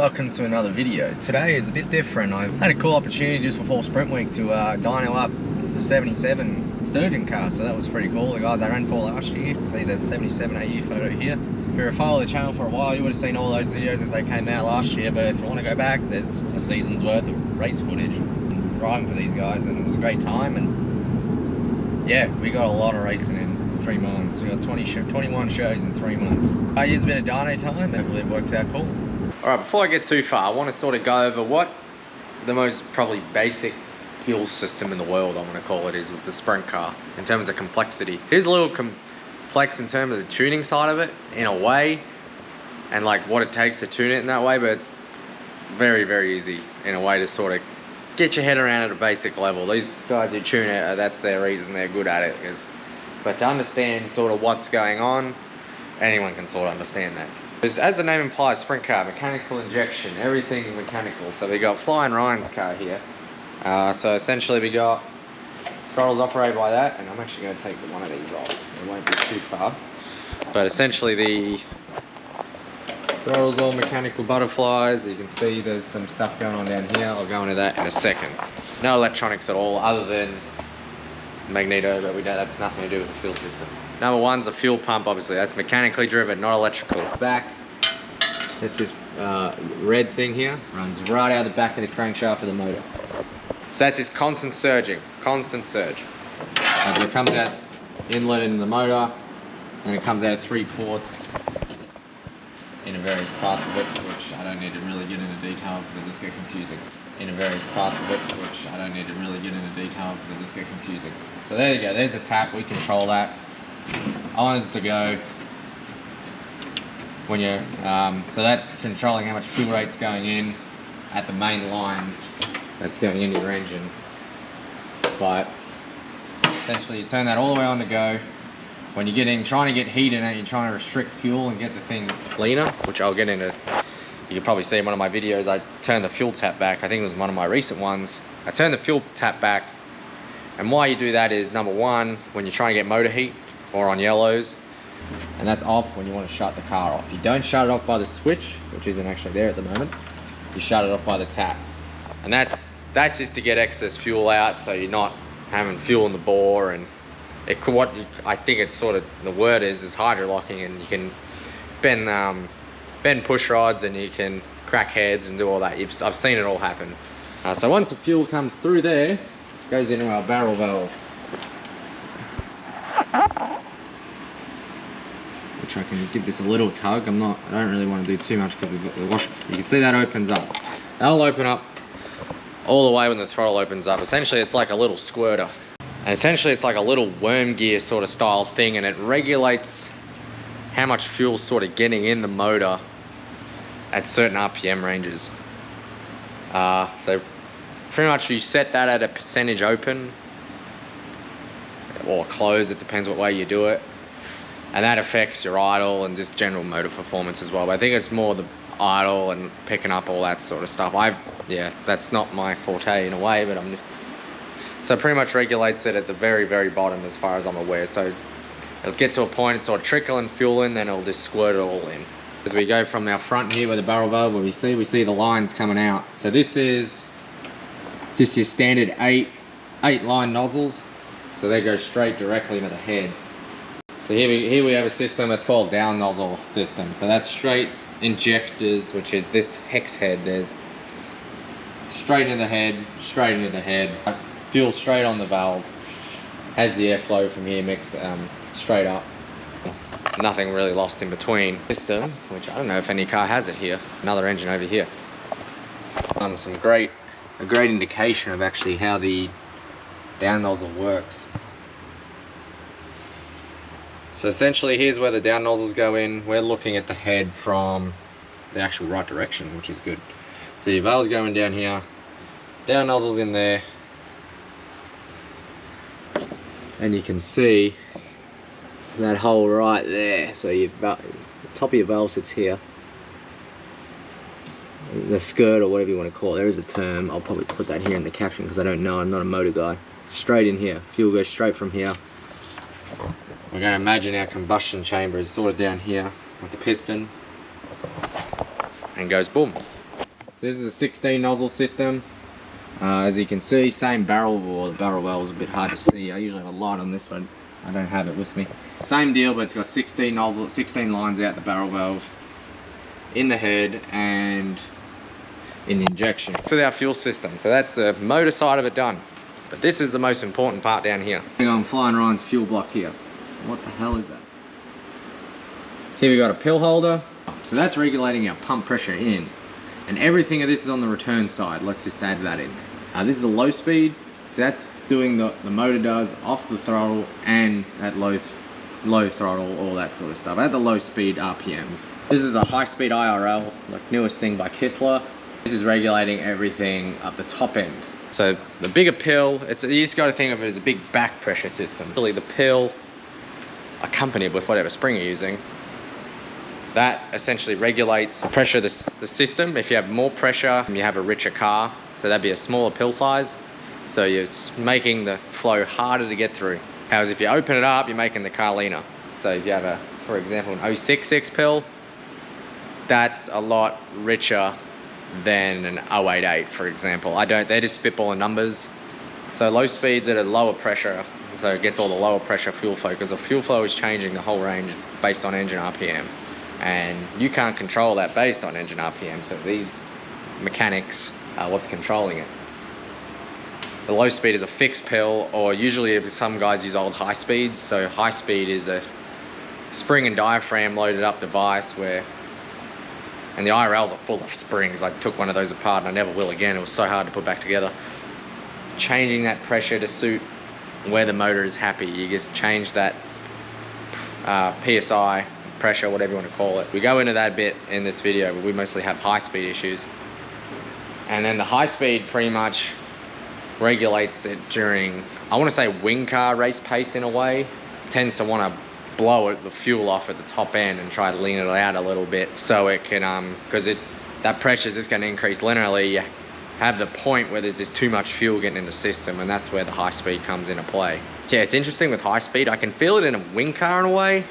welcome to another video. Today is a bit different. I had a cool opportunity just before Sprint Week to dyno up the 77 Sturgeon car, so that was pretty cool. The guys I ran for last year, see the 77 AU photo here. If you're a follower of the channel for a while, you would have seen all those videos as they came out last year, but if you want to go back, there's a season's worth of race footage driving for these guys, and it was a great time. And yeah, we got a lot of racing in 3 months. We got 21 shows in 3 months. Here's a bit of dyno time. Hopefully it works out cool. Alright, before I get too far, I want to sort of go over what the most probably basic fuel system in the world, I'm going to call it, is with the Sprint car in terms of complexity. It is a little complex in terms of the tuning side of it in a way, and like what it takes to tune it in that way, but it's very, very easy in a way to sort of get your head around at a basic level. These guys who tune it, that's their reason they're good at it. But to understand sort of what's going on, anyone can sort of understand that. As the name implies, Sprint car, mechanical injection, everything's mechanical. So we got Flying Ryan's car here. So essentially we got throttles operated by that, and I'm actually going to take one of these off. It won't be too far. But essentially the throttle's all mechanical butterflies. You can see there's some stuff going on down here. I'll go into that in a second. No electronics at all other than magneto, but we know that's nothing to do with the fuel system. Number one's a fuel pump, obviously. That's mechanically driven, not electrical. Back, it's this red thing here. Runs right out of the back of the crankshaft of the motor. So that's this constant surging, constant surge. So it comes out inlet in the motor, and it comes out of 3 ports in various parts of it, which I don't need to really get into detail because it'll just get confusing. In various parts of it, which I don't need to really get into detail because it'll just get confusing. So there you go, there's a tap, we control that. I want us to go when you're, so that's controlling how much fuel rate's going in at the main line that's going into your engine. But essentially you turn that all the way on to go. When you get in, trying to get heat in it, you're trying to restrict fuel and get the thing cleaner, which I'll get into. You can probably see in one of my videos, I turned the fuel tap back. I think it was one of my recent ones. I turned the fuel tap back, and why you do that is, number one, when you're trying to get motor heat, or on yellows, and that's off when you want to shut the car off. You don't shut it off by the switch, which isn't actually there at the moment. You shut it off by the tap. And that's just to get excess fuel out, so you're not having fuel in the bore, and it could, I think it's sort of, the word is hydrolocking, and you can bend push rods, and you can crack heads and do all that. I've seen it all happen. So once the fuel comes through there, it goes into our barrel valve, which I can give this a little tug. I don't really want to do too much because the wash, you can see that opens up. That'll open up all the way when the throttle opens up. Essentially it's like a little squirter. And essentially it's like a little worm gear sort of style thing, and it regulates how much fuel's sort of getting in the motor at certain RPM ranges. So pretty much you set that at a percentage open or closed, it depends what way you do it. And that affects your idle and just general motor performance as well. But I think it's more the idle and picking up all that sort of stuff. Yeah, that's not my forte in a way, but so pretty much regulates it at the very, very bottom as far as I'm aware. So it'll get to a point, it's sort of trickling fuel in, then it'll just squirt it all in. As we go from our front here where the barrel valve, where we see the lines coming out. So this is just your standard 8 line nozzles. So they go straight directly into the head. So here we have a system that's called down nozzle system. So that's straight injectors, which is this hex head. There's straight into the head, fuel straight on the valve, has the airflow from here mixed straight up. Nothing really lost in between. System, which I don't know if any car has it here. Another engine over here. A great indication of actually how the down nozzle works. So essentially here's where the down nozzles go in. We're looking at the head from the actual right direction, which is good. So your valve's going down here, down nozzles in there, and you can see that hole right there. So the top of your valve sits here. The skirt, or whatever you want to call it, there is a term. I'll probably put that here in the caption because I don't know, I'm not a motor guy. Straight in here, fuel goes straight from here. We're going to imagine our combustion chamber is sort of down here with the piston, and goes boom. So this is a 16 nozzle system. As you can see, same barrel, or the barrel well is a bit hard to see. I usually have a light on this one. I don't have it with me. Same deal, but it's got 16 nozzle, 16 lines out the barrel valve, in the head, and in the injection. So our fuel system. So that's the motor side of it done. But this is the most important part down here. I'm Flying Ryan's fuel block here. What the hell is that? Here we got a pill holder. So that's regulating our pump pressure in. And everything of this is on the return side. Let's just add that in. This is a low speed. So that's doing the motor does off the throttle and at low throttle, all that sort of stuff. At the low speed RPMs. This is a high speed IRL, like newest thing by Kistler. This is regulating everything up the top end. So the bigger pill, you just got to think of it as a big back pressure system. Really the pill accompanied with whatever spring you're using. That essentially regulates the pressure of the system. If you have more pressure, you have a richer car. So that'd be a smaller pill size. So you're making the flow harder to get through. Whereas if you open it up, you're making the car leaner. So if you have for example, an 066 pill, that's a lot richer than an 088, for example. They're just spitballing numbers. So low speeds at a lower pressure, so it gets all the lower pressure fuel flow, because the fuel flow is changing the whole range based on engine RPM. And you can't control that based on engine RPM, so these mechanics are what's controlling it. The low speed is a fixed pill, or usually some guys use old high speeds. So high speed is a spring and diaphragm loaded up device and the IRLs are full of springs. I took one of those apart and I never will again. It was so hard to put back together. Changing that pressure to suit where the motor is happy. You just change that PSI, pressure, whatever you want to call it. We go into that a bit in this video, but we mostly have high speed issues. And then the high speed pretty much regulates it during, I want to say, wing car race pace in a way. It tends to want to blow the fuel off at the top end and try to lean it out a little bit, so it can, because that pressure is just going to increase linearly. You have the point where there's just too much fuel getting in the system, and that's where the high speed comes into play. Yeah, it's interesting with high speed. I can feel it in a wing car in a way,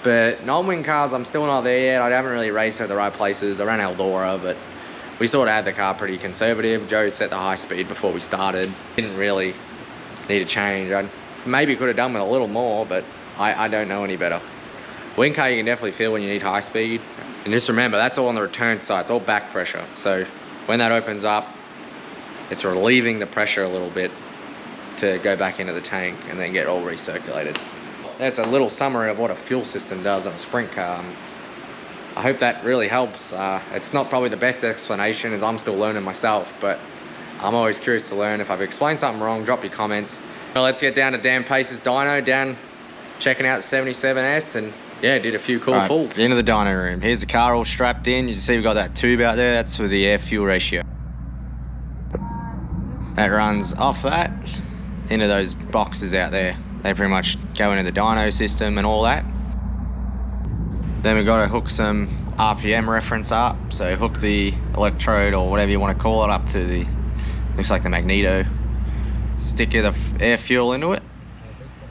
but non-wing cars, I'm still not there yet. I haven't really raced at the right places. I ran Eldora, but we sort of had the car pretty conservative. Joe set the high speed before we started. Didn't really need a change. I maybe could have done with a little more, but I don't know any better. Wing car you can definitely feel when you need high speed. And just remember, that's all on the return side. It's all back pressure. So when that opens up, it's relieving the pressure a little bit to go back into the tank and then get all recirculated. That's a little summary of what a fuel system does on a sprint car. I hope that really helps. It's not probably the best explanation, as I'm still learning myself, but I'm always curious to learn. If I've explained something wrong, drop your comments. Well, let's get down to Dan Pace's dyno, down checking out the 77S, and yeah, did a few cool pulls. The end of the dyno room. Here's the car all strapped in. You can see we've got that tube out there. That's for the air-fuel ratio. That runs off that into those boxes out there. They pretty much go into the dyno system and all that. Then we've got to hook some RPM reference up. So hook the electrode, or whatever you want to call it, up to the, looks like the magneto. Stick the air fuel into it,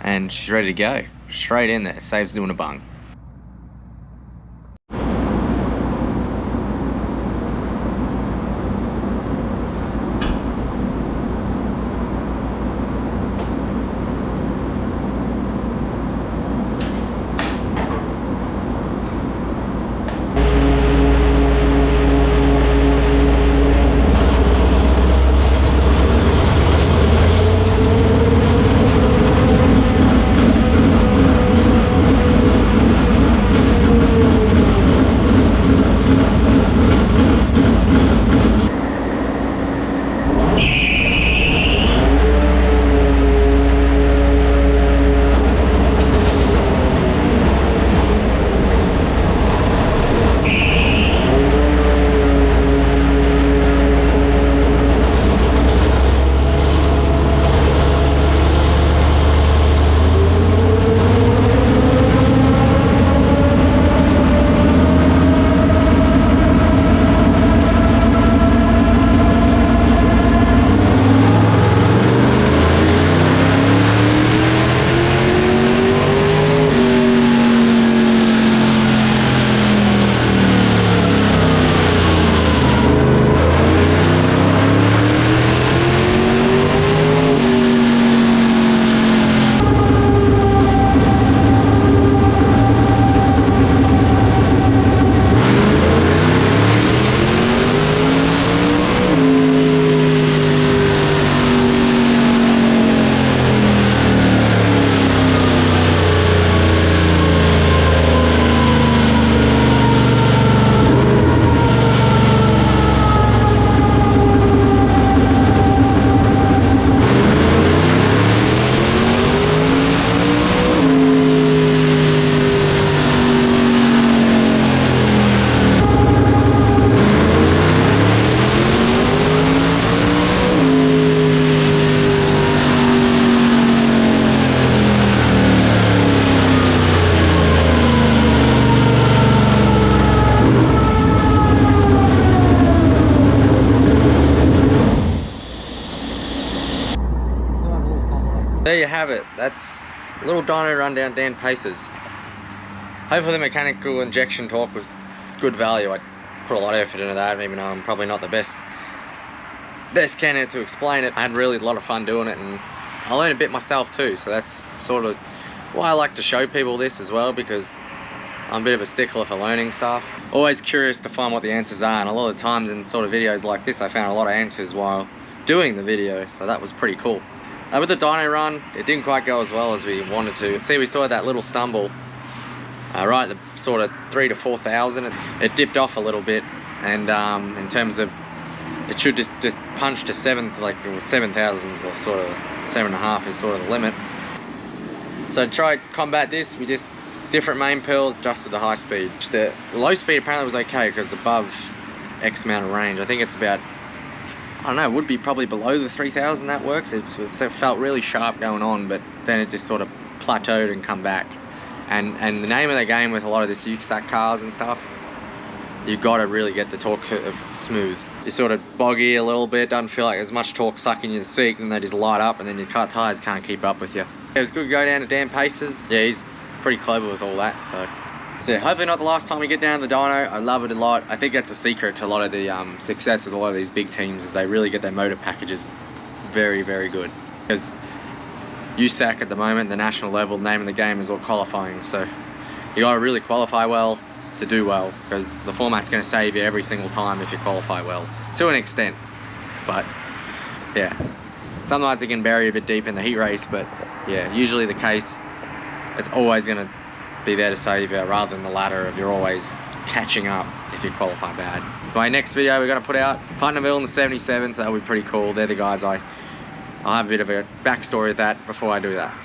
and she's ready to go. Straight in there, saves doing a bung. There you have it. That's a little dyno rundown Dan Pacers. Hopefully the mechanical injection torque was good value. I put a lot of effort into that, even though I'm probably not the best candidate to explain it. I had really a lot of fun doing it, and I learned a bit myself too, so that's sort of why I like to show people this as well, because I'm a bit of a stickler for learning stuff. Always curious to find what the answers are, and a lot of times in sort of videos like this I found a lot of answers while doing the video, so that was pretty cool. With the dyno run, it didn't quite go as well as we wanted to. See, we saw that little stumble right at the sort of 3,000 to 4,000. It dipped off a little bit, and in terms of, it should just punch to 7,000 is sort of 7.5 is sort of the limit. So to try to combat this, we just different main pearls, adjusted the high speed. The low speed apparently was okay because it's above X amount of range. I think it's about, I don't know, it would be probably below the 3,000 that works. It felt really sharp going on, but then it just sort of plateaued and come back. And the name of the game with a lot of this USAC cars and stuff, you got to really get the torque curve smooth. You're sort of boggy a little bit, doesn't feel like there's much torque sucking your seat, and they just light up, and then your car tyres can't keep up with you. It was good to go down to Dan Pacers. Yeah, he's pretty clever with all that, so yeah, hopefully not the last time we get down to the dyno. I love it a lot. I think that's a secret to a lot of the success with a lot of these big teams, is they really get their motor packages very, very good. Because USAC at the moment, the national level, name of the game is all qualifying, so you got to really qualify well to do well, because the format's going to save you every single time if you qualify well, to an extent. But yeah, sometimes it can bury you a bit deep in the heat race, but yeah, usually the case, it's always going to be there to save you, rather than the latter of you're always catching up if you qualify bad. My next video we're going to put out Putnamville in the 77, so that'll be pretty cool. They're the guys I'll have a bit of a backstory of that before I do that.